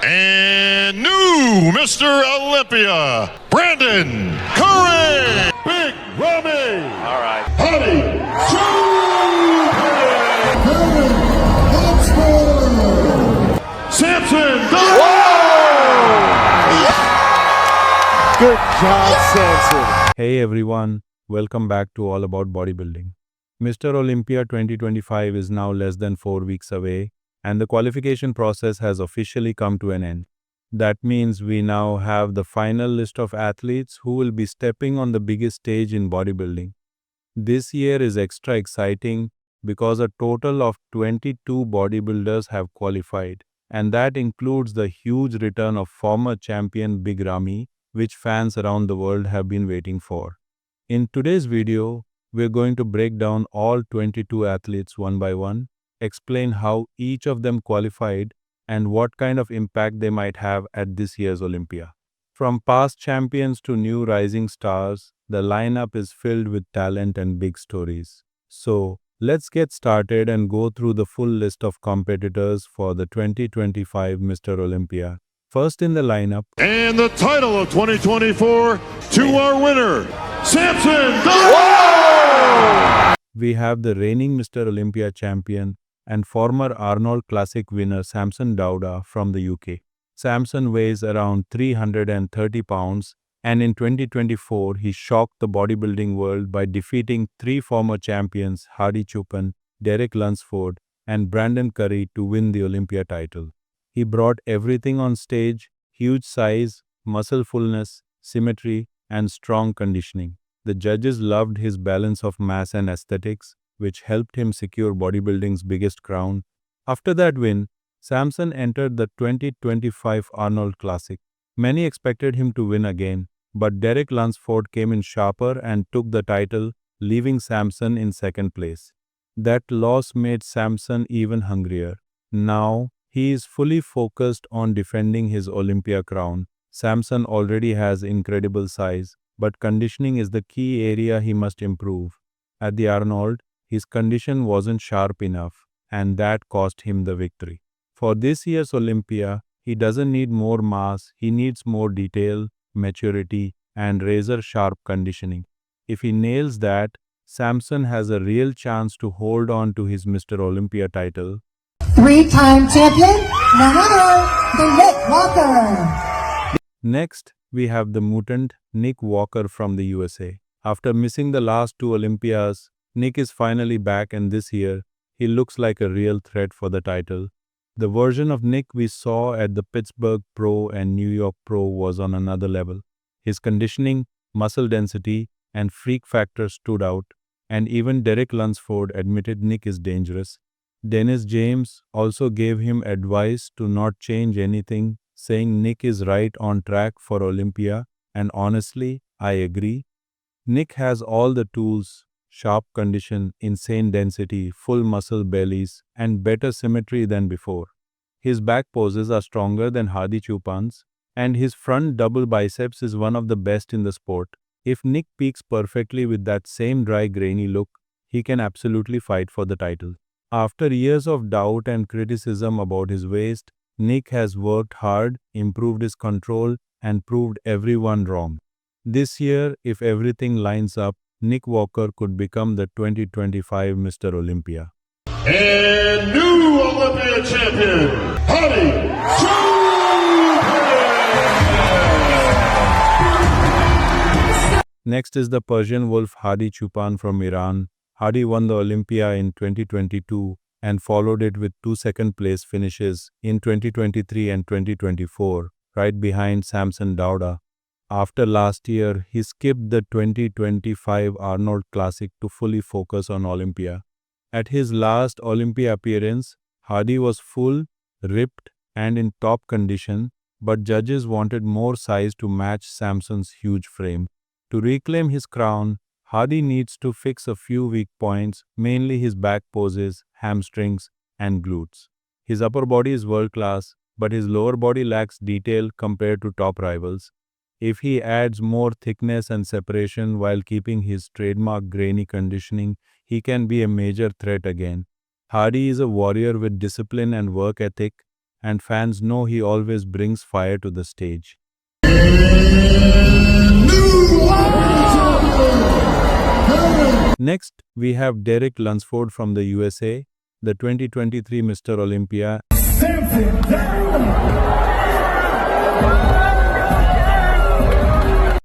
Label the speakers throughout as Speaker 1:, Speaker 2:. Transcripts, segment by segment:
Speaker 1: And new Mr. Olympia, Brandon Curry. Big Ramy.
Speaker 2: All right.
Speaker 1: Hadi Choopan. Samson Dauda.
Speaker 2: Good job, Samson.
Speaker 3: Hey everyone, welcome back to All About Bodybuilding. Mr. Olympia 2025 is now less than 4 weeks away, and the qualification process has officially come to an end. That means we now have the final list of athletes who will be stepping on the biggest stage in bodybuilding. This year is extra exciting because a total of 22 bodybuilders have qualified, and that includes the huge return of former champion Big Ramy, which fans around the world have been waiting for. In today's video, we're going to break down all 22 athletes one by one, explain how each of them qualified, and what kind of impact they might have at this year's Olympia. From past champions to new rising stars, the lineup is filled with talent and big stories. So, let's get started and go through the full list of competitors for the 2025 Mr. Olympia. First in the lineup,
Speaker 1: And the title of 2024 to our winner, Samson Dauda.
Speaker 3: we have the reigning Mr. Olympia champion and former Arnold Classic winner Samson Dauda from the UK. Samson weighs around 330 pounds, and in 2024 he shocked the bodybuilding world by defeating 3 former champions Hadi Choopan, Derek Lunsford, and Brandon Curry to win the Olympia title. He brought everything on stage: huge size, muscle fullness, symmetry, and strong conditioning. The judges loved his balance of mass and aesthetics, which helped him secure bodybuilding's biggest crown. After that win, Samson entered the 2025 Arnold Classic. Many expected him to win again, but Derek Lunsford came in sharper and took the title, leaving Samson in second place. That loss made Samson even hungrier. Now, he is fully focused on defending his Olympia crown. Samson already has incredible size, but conditioning is the key area he must improve. At the Arnold, his condition wasn't sharp enough, and that cost him the victory. For this year's Olympia, he doesn't need more mass, he needs more detail, maturity, and razor-sharp conditioning. If he nails that, Samson has a real chance to hold on to his Mr. Olympia title.
Speaker 4: 3-time champion, the winner, the Nick Walker.
Speaker 3: Next, we have the mutant Nick Walker from the USA. After missing the last 2 Olympias, Nick is finally back, and this year, he looks like a real threat for the title. The version of Nick we saw at the Pittsburgh Pro and New York Pro was on another level. His conditioning, muscle density, and freak factor stood out, and even Derek Lunsford admitted Nick is dangerous. Dennis James also gave him advice to not change anything, saying Nick is right on track for Olympia, and honestly, I agree. Nick has all the tools: sharp condition, insane density, full muscle bellies, and better symmetry than before. His back poses are stronger than Hadi Choopan's, and his front double biceps is one of the best in the sport. If Nick peaks perfectly with that same dry, grainy look, he can absolutely fight for the title. After years of doubt and criticism about his waist, Nick has worked hard, improved his control, and proved everyone wrong. This year, if everything lines up, Nick Walker could become the 2025 Mr. Olympia.
Speaker 1: And new Olympia champion, Hadi Choopan.
Speaker 3: Next is the Persian Wolf Hadi Choopan from Iran. Hadi won the Olympia in 2022 and followed it with 2 second-place finishes in 2023 and 2024, right behind Samson Dauda. After last year, he skipped the 2025 Arnold Classic to fully focus on Olympia. At his last Olympia appearance, Hadi was full, ripped, and in top condition, but judges wanted more size to match Samson's huge frame. To reclaim his crown, Hadi needs to fix a few weak points, mainly his back poses, hamstrings, and glutes. His upper body is world-class, but his lower body lacks detail compared to top rivals. If he adds more thickness and separation while keeping his trademark grainy conditioning, he can be a major threat again. Hadi is a warrior with discipline and work ethic, and fans know he always brings fire to the stage. Next, we have Derek Lunsford from the USA, the 2023 Mr. Olympia,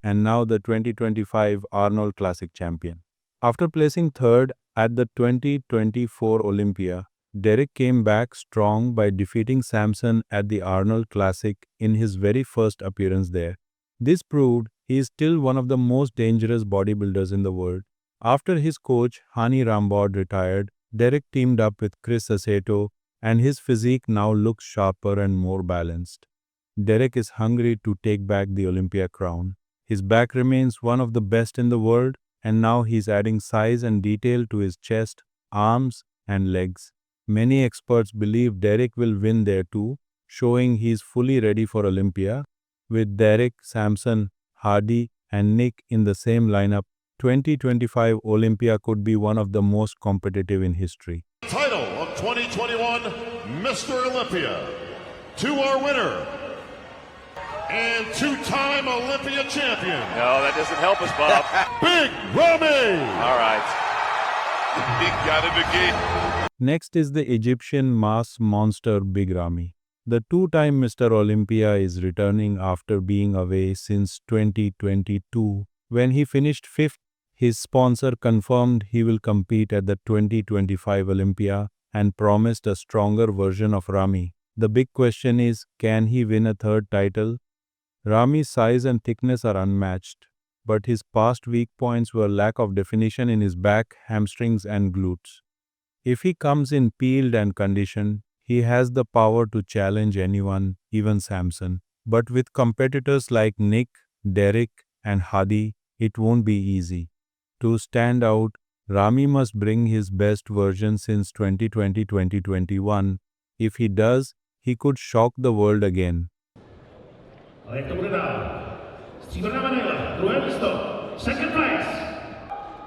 Speaker 3: and now the 2025 Arnold Classic champion. After placing third at the 2024 Olympia, Derek came back strong by defeating Samson at the Arnold Classic in his very first appearance there. This proved he is still one of the most dangerous bodybuilders in the world. After his coach Hani Rambod retired, Derek teamed up with Chris Aceto, and his physique now looks sharper and more balanced. Derek is hungry to take back the Olympia crown. His back remains one of the best in the world, and now he's adding size and detail to his chest, arms, and legs. Many experts believe Derek will win there too, showing he's fully ready for Olympia. With Derek, Samson, Hadi, and Nick in the same lineup, 2025 Olympia could be one of the most competitive in history.
Speaker 1: Title of 2021 Mr. Olympia to our winner and two-time Olympia champion.
Speaker 5: No, that doesn't help us, Bob.
Speaker 1: Big Ramy.
Speaker 5: All right. He got it again.
Speaker 3: Next is the Egyptian mass monster Big Ramy. The two-time Mr. Olympia is returning after being away since 2022. When he finished fifth, his sponsor confirmed he will compete at the 2025 Olympia and promised a stronger version of Ramy. The big question is, can he win a third title? Ramy's size and thickness are unmatched, but his past weak points were lack of definition in his back, hamstrings, and glutes. If he comes in peeled and conditioned, he has the power to challenge anyone, even Samson. But with competitors like Nick, Derek, and Hadi, it won't be easy. To stand out, Ramy must bring his best version since 2020-2021. If he does, he could shock the world again.
Speaker 6: Second place,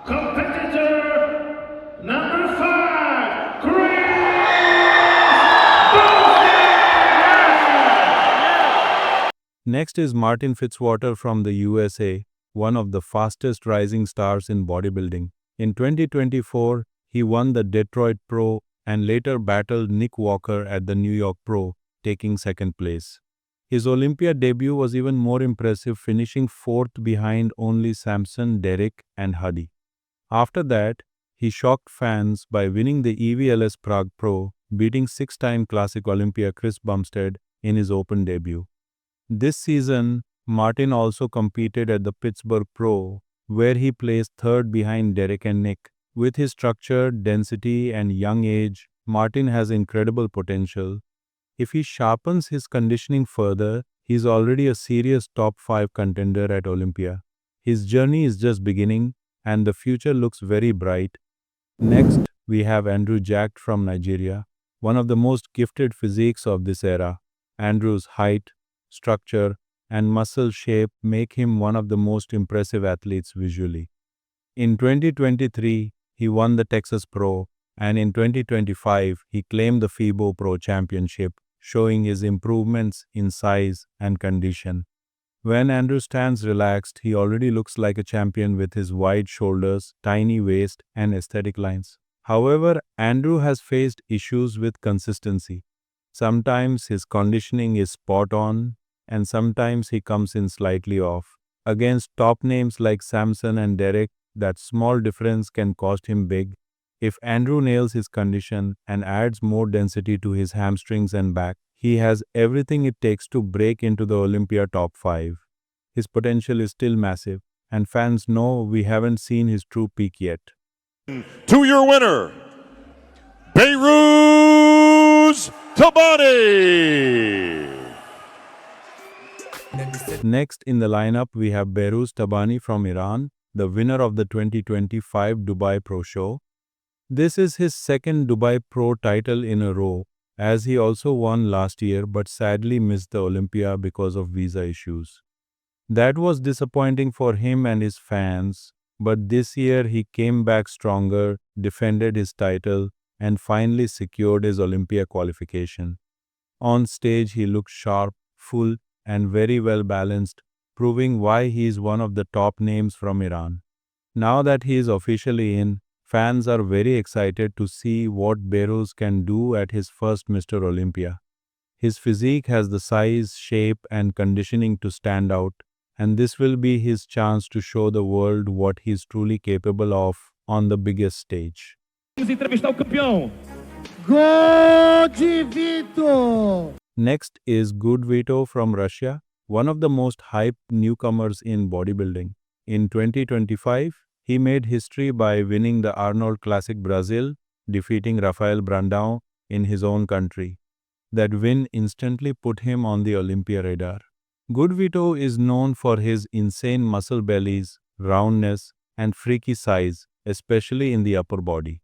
Speaker 6: competitor number 5,
Speaker 3: Next is Martin Fitzwater from the USA, one of the fastest rising stars in bodybuilding. In 2024, he won the Detroit Pro and later battled Nick Walker at the New York Pro, taking second place. His Olympia debut was even more impressive, finishing fourth behind only Samson, Derek, and Hadi. After that, he shocked fans by winning the EVLS Prague Pro, beating six-time Classic Olympia Chris Bumstead in his open debut. This season, Martin also competed at the Pittsburgh Pro, where he placed third behind Derek and Nick. With his structure, density, and young age, Martin has incredible potential. If he sharpens his conditioning further, he's already a serious top 5 contender at Olympia. His journey is just beginning, and the future looks very bright. Next, we have Andrew Jack from Nigeria, one of the most gifted physiques of this era. Andrew's height, structure, and muscle shape make him one of the most impressive athletes visually. In 2023, he won the Texas Pro, and in 2025, he claimed the FIBO Pro Championship, showing his improvements in size and condition. When Andrew stands relaxed, he already looks like a champion with his wide shoulders, tiny waist, and aesthetic lines. However, Andrew has faced issues with consistency. Sometimes his conditioning is spot on, and sometimes he comes in slightly off. Against top names like Samson and Derek, that small difference can cost him big. If Andrew nails his condition and adds more density to his hamstrings and back, he has everything it takes to break into the Olympia top 5. His potential is still massive, and fans know we haven't seen his true peak yet.
Speaker 1: To your winner, Behrooz Tabani.
Speaker 3: Next in the lineup, we have Behrooz Tabani from Iran, the winner of the 2025 Dubai Pro Show. This is his second Dubai Pro title in a row, as he also won last year but sadly missed the Olympia because of visa issues. That was disappointing for him and his fans, but this year he came back stronger, defended his title, and finally secured his Olympia qualification. On stage, he looks sharp, full, and very well balanced, proving why he is one of the top names from Iran. Now that he is officially in, fans are very excited to see what Behrooz can do at his first Mr. Olympia. His physique has the size, shape, and conditioning to stand out, and this will be his chance to show the world what he is truly capable of on the biggest stage.
Speaker 6: Vamos entrevistar o campeão.
Speaker 2: Godivito!
Speaker 3: Next is Good Vito from Russia, one of the most hyped newcomers in bodybuilding. In 2025, he made history by winning the Arnold Classic Brazil, defeating Rafael Brandão in his own country. That win instantly put him on the Olympia radar. Good Vito is known for his insane muscle bellies, roundness, and freaky size, especially in the upper body.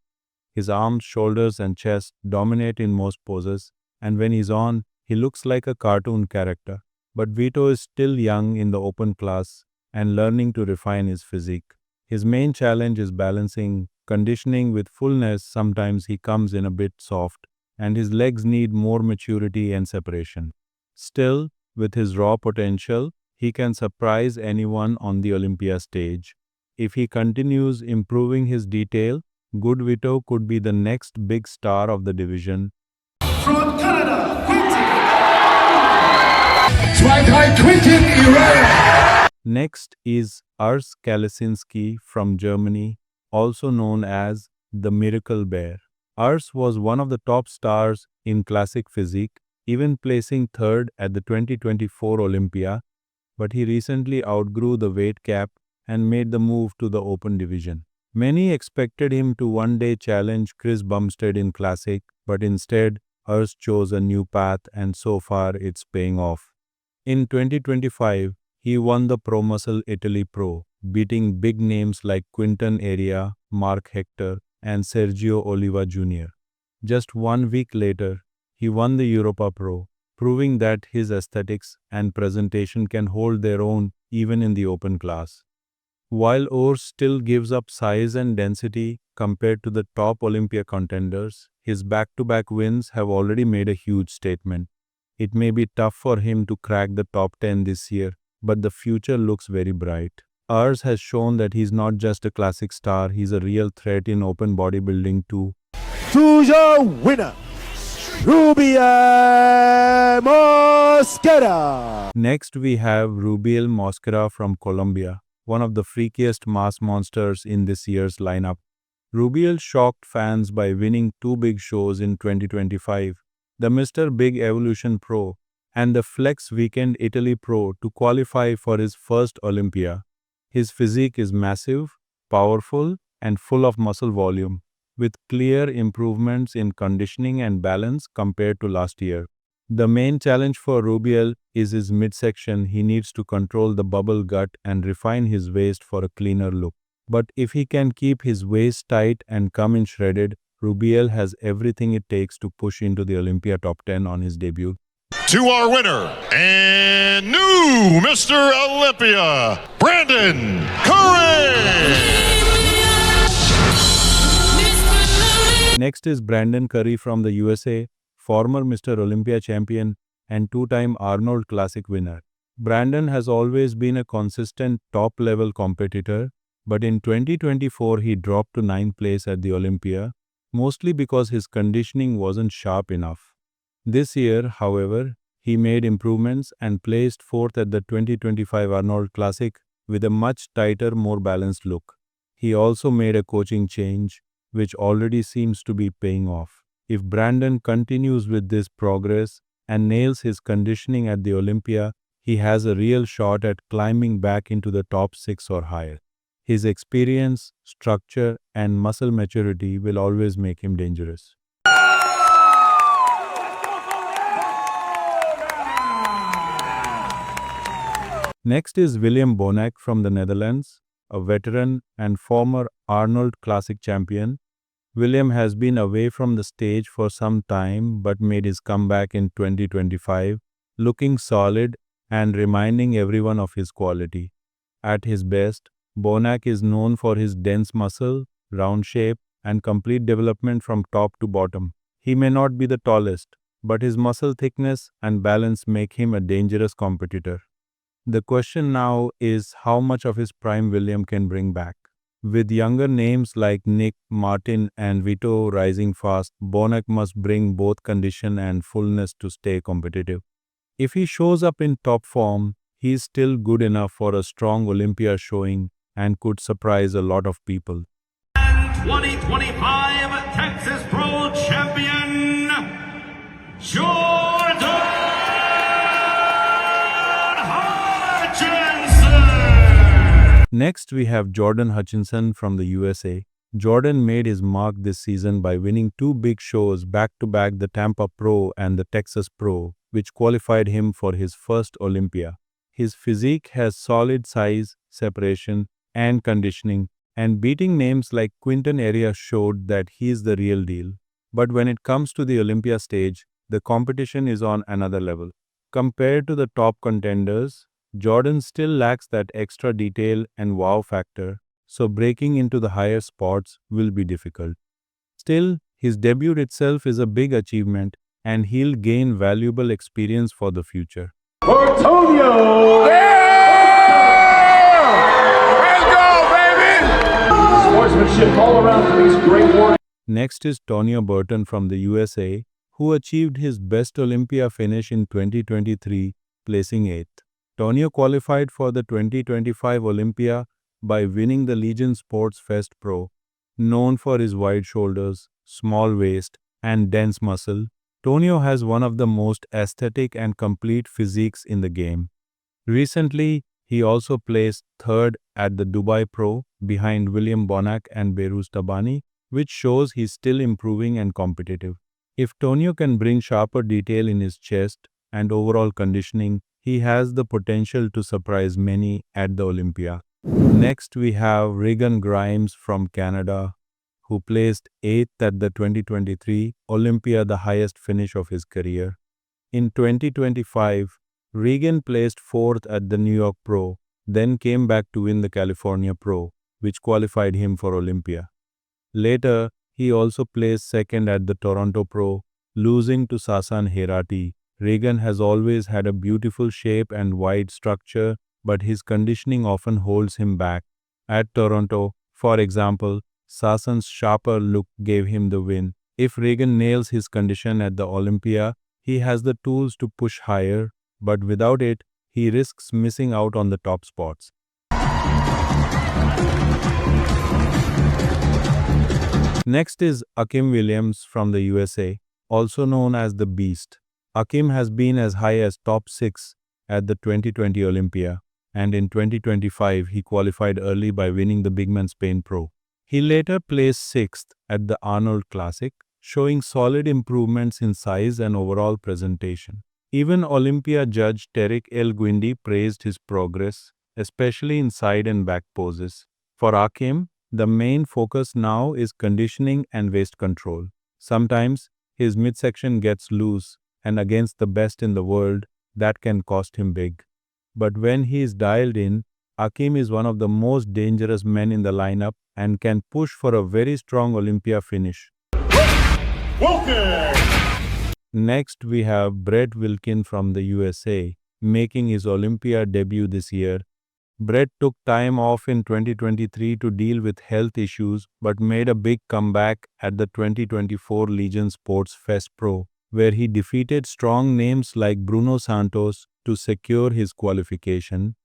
Speaker 3: His arms, shoulders, and chest dominate in most poses, and when he's on, he looks like a cartoon character. But Vito is still young in the open class and learning to refine his physique. His main challenge is balancing conditioning with fullness. Sometimes he comes in a bit soft, and his legs need more maturity and separation. Still, with his raw potential, he can surprise anyone on the Olympia stage. If he continues improving his detail, Good Vito could be the next big star of the division.
Speaker 6: From Canada,
Speaker 3: Next is Urs Kalecinski from Germany, also known as the Miracle Bear. Urs was one of the top stars in classic physique, even placing third at the 2024 Olympia, but he recently outgrew the weight cap and made the move to the open division. Many expected him to one day challenge Chris Bumstead in classic, but instead, Urs chose a new path, and so far it's paying off. In 2025, he won the Pro Muscle Italy Pro, beating big names like Quinton Area, Mark Hector, and Sergio Oliva Jr. Just 1 week later, he won the Europa Pro, proving that his aesthetics and presentation can hold their own even in the open class. While Urs still gives up size and density compared to the top Olympia contenders, his back-to-back wins have already made a huge statement. It may be tough for him to crack the top 10 this year, but the future looks very bright. Urs has shown that he's not just a classic star, he's a real threat in open bodybuilding too.
Speaker 2: To your winner, Rubiel Mosquera!
Speaker 3: Next we have Rubiel Mosquera from Colombia, one of the freakiest mass monsters in this year's lineup. Rubiel shocked fans by winning 2 big shows in 2025, the Mr. Big Evolution Pro and the Flex Weekend Italy Pro, to qualify for his first Olympia. His physique is massive, powerful, and full of muscle volume, with clear improvements in conditioning and balance compared to last year. The main challenge for Rubiel is his midsection. He needs to control the bubble gut and refine his waist for a cleaner look. But if he can keep his waist tight and come in shredded, Rubiel has everything it takes to push into the Olympia top 10 on his debut.
Speaker 1: To our winner and new Mr. Olympia, Brandon Curry.
Speaker 3: Next is Brandon Curry from the USA, former Mr. Olympia champion and 2-time Arnold Classic winner. Brandon has always been a consistent top-level competitor, but in 2024 he dropped to 9th place at the Olympia, mostly because his conditioning wasn't sharp enough. This year, however, he made improvements and placed 4th at the 2025 Arnold Classic with a much tighter, more balanced look. He also made a coaching change, which already seems to be paying off. If Brandon continues with this progress and nails his conditioning at the Olympia, he has a real shot at climbing back into the top 6 or higher. His experience, structure, and muscle maturity will always make him dangerous. Next is William Bonac from the Netherlands, a veteran and former Arnold Classic champion. William has been away from the stage for some time but made his comeback in 2025, looking solid and reminding everyone of his quality. At his best, Bonac is known for his dense muscle, round shape, and complete development from top to bottom. He may not be the tallest, but his muscle thickness and balance make him a dangerous competitor. The question now is how much of his prime William can bring back. With younger names like Nick, Martin, and Vito rising fast, Bonac must bring both condition and fullness to stay competitive. If he shows up in top form, he is still good enough for a strong Olympia showing and could surprise a lot of people.
Speaker 6: 2025 Texas Pro Champion, Jordan Hutchinson.
Speaker 3: Next, we have Jordan Hutchinson from the USA. Jordan made his mark this season by winning two big shows back-to-back, the Tampa Pro and the Texas Pro, which qualified him for his first Olympia. His physique has solid size, separation, and conditioning, and beating names like Quinton Arias showed that he is the real deal. But when it comes to the Olympia stage, the competition is on another level. Compared to the top contenders, Jordan still lacks that extra detail and wow factor, so breaking into the higher spots will be difficult. Still, his debut itself is a big achievement, and he'll gain valuable experience for the future.
Speaker 6: Antonio! Sportsmanship all around for these great warriors.
Speaker 3: Next is Tonio Burton from the USA, who achieved his best Olympia finish in 2023, placing 8th. Tonio qualified for the 2025 Olympia by winning the Legion Sports Fest Pro. Known for his wide shoulders, small waist, and dense muscle, Tonio has one of the most aesthetic and complete physiques in the game. Recently, he also placed 3rd at the Dubai Pro behind William Bonac and Behrooz Tabani, which shows he's still improving and competitive. If Tonio can bring sharper detail in his chest and overall conditioning, he has the potential to surprise many at the Olympia. Next, we have Regan Grimes from Canada, who placed 8th at the 2023 Olympia, the highest finish of his career. In 2025, Regan placed 4th at the New York Pro, then came back to win the California Pro, which qualified him for Olympia. Later, he also placed 2nd at the Toronto Pro, losing to Samson Dauda. Regan has always had a beautiful shape and wide structure, but his conditioning often holds him back. At Toronto, for example, Samson's sharper look gave him the win. If Regan nails his condition at the Olympia, he has the tools to push higher, but without it, he risks missing out on the top spots. Next is Akim Williams from the USA, also known as the Beast. Akim has been as high as top 6 at the 2020 Olympia, and in 2025 he qualified early by winning the Bigman Spain Pro. He later placed 6th at the Arnold Classic, showing solid improvements in size and overall presentation. Even Olympia judge Tarek El Guindi praised his progress, especially in side and back poses. For Akim, the main focus now is conditioning and waist control. Sometimes his midsection gets loose, and against the best in the world, that can cost him big. But when he is dialed in, Akim is one of the most dangerous men in the lineup and can push for a very strong Olympia finish. Next, we have Brett Wilkin from the USA, making his Olympia debut this year. Brett took time off in 2023 to deal with health issues, but made a big comeback at the 2024 Legion Sports Fest Pro, where he defeated strong names like Bruno Santos to secure his qualification.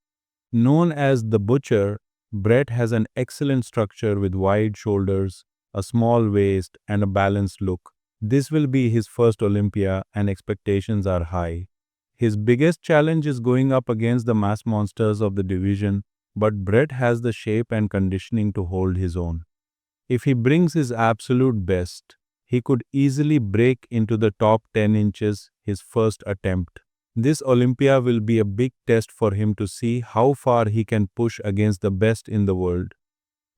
Speaker 3: Known as the Butcher, Brett has an excellent structure with wide shoulders, a small waist, and a balanced look. This will be his first Olympia, and expectations are high. His biggest challenge is going up against the mass monsters of the division, but Brett has the shape and conditioning to hold his own. If he brings his absolute best, he could easily break into the top 10 inches his first attempt. This Olympia will be a big test for him to see how far he can push against the best in the world.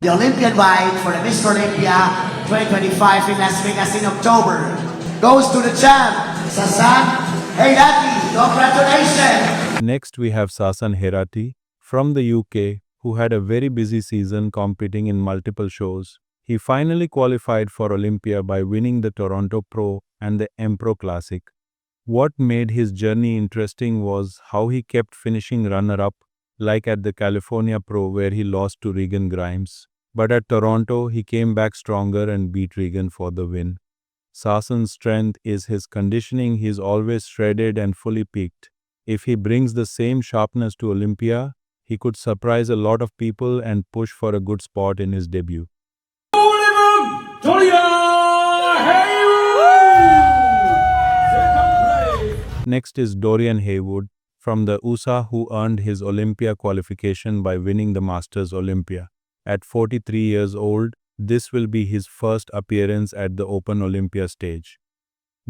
Speaker 4: The Olympian ride for the Mr. Olympia 2025 in Las Vegas in October goes to the champ, Samson Dauda. Congratulations!
Speaker 3: Next, we have Samson Dauda from the UK, who had a very busy season competing in multiple shows. He finally qualified for Olympia by winning the Toronto Pro and the Empro Classic. What made his journey interesting was how he kept finishing runner-up, like at the California Pro where he lost to Regan Grimes. But at Toronto, he came back stronger and beat Regan for the win. Sason's strength is his conditioning. He's always shredded and fully peaked. If he brings the same sharpness to Olympia, he could surprise a lot of people and push for a good spot in his debut. Next is Dorian Haywood from the USA, who earned his Olympia qualification by winning the Masters Olympia. At 43 years old, this will be his first appearance at the Open Olympia stage.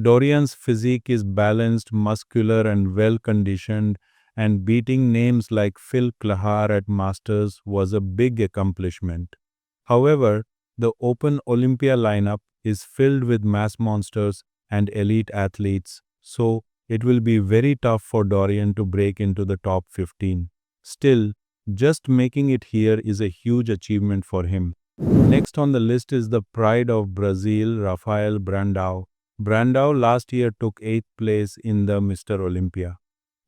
Speaker 3: Dorian's physique is balanced, muscular and well-conditioned, and beating names like Phil Klahar at Masters was a big accomplishment. However, the Open Olympia lineup is filled with mass monsters and elite athletes, so it will be very tough for Dorian to break into the top 15. Still, just making it here is a huge achievement for him. Next on the list is the pride of Brazil, Rafael Brandão. Brandão last year took 8th place in the Mr. Olympia.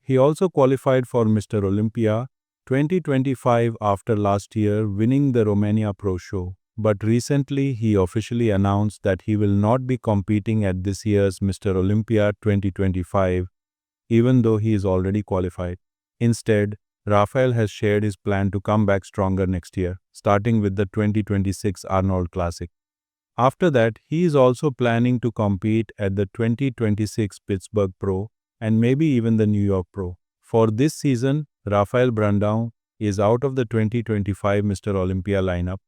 Speaker 3: He also qualified for Mr. Olympia 2025 after last year winning the Romania Pro Show. But recently he officially announced that he will not be competing at this year's Mr. Olympia 2025, even though he is already qualified. Instead, Rafael has shared his plan to come back stronger next year, starting with the 2026 Arnold Classic. After that, he is also planning to compete at the 2026 Pittsburgh Pro and maybe even the New York Pro. For this season, Rafael Brandão is out of the 2025 Mr. Olympia lineup.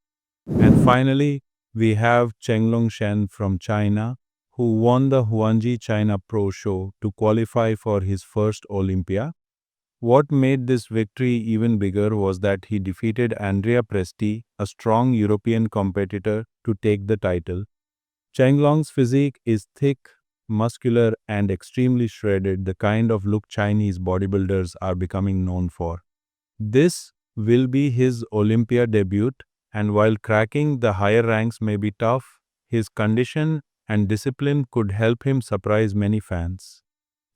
Speaker 3: And finally, we have Chenglong Shen from China, who won the Huangji China Pro Show to qualify for his first Olympia. What made this victory even bigger was that he defeated Andrea Presti, a strong European competitor, to take the title. Chenglong's physique is thick, muscular, and extremely shredded, the kind of look Chinese bodybuilders are becoming known for. This will be his Olympia debut, and while cracking the higher ranks may be tough, his condition and discipline could help him surprise many fans.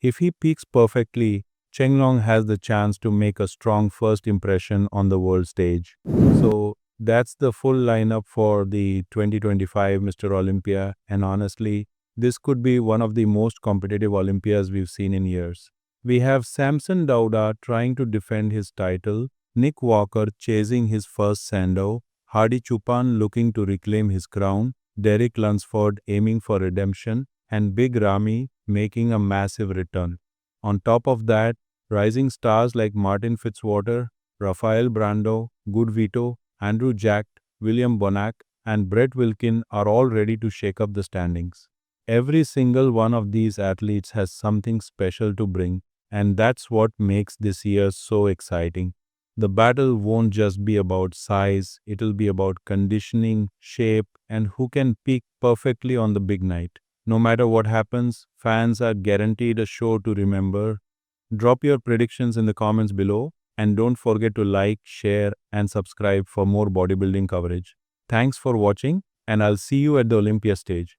Speaker 3: If he peaks perfectly, Chenglong has the chance to make a strong first impression on the world stage. So that's the full lineup for the 2025 Mr. Olympia, and honestly, this could be one of the most competitive Olympias we've seen in years. We have Samson Dauda trying to defend his title, Nick Walker chasing his first Sandow, Hadi Choopan looking to reclaim his crown, Derek Lunsford aiming for redemption, and Big Ramy making a massive return. On top of that, rising stars like Martin Fitzwater, Rafael Brandão, Good Vito, Andrew Jack, William Bonac, and Brett Wilkin are all ready to shake up the standings. Every single one of these athletes has something special to bring, and that's what makes this year so exciting. The battle won't just be about size, it'll be about conditioning, shape, and who can peak perfectly on the big night. No matter what happens, fans are guaranteed a show to remember. Drop your predictions in the comments below, and don't forget to like, share, and subscribe for more bodybuilding coverage. Thanks for watching, and I'll see you at the Olympia stage.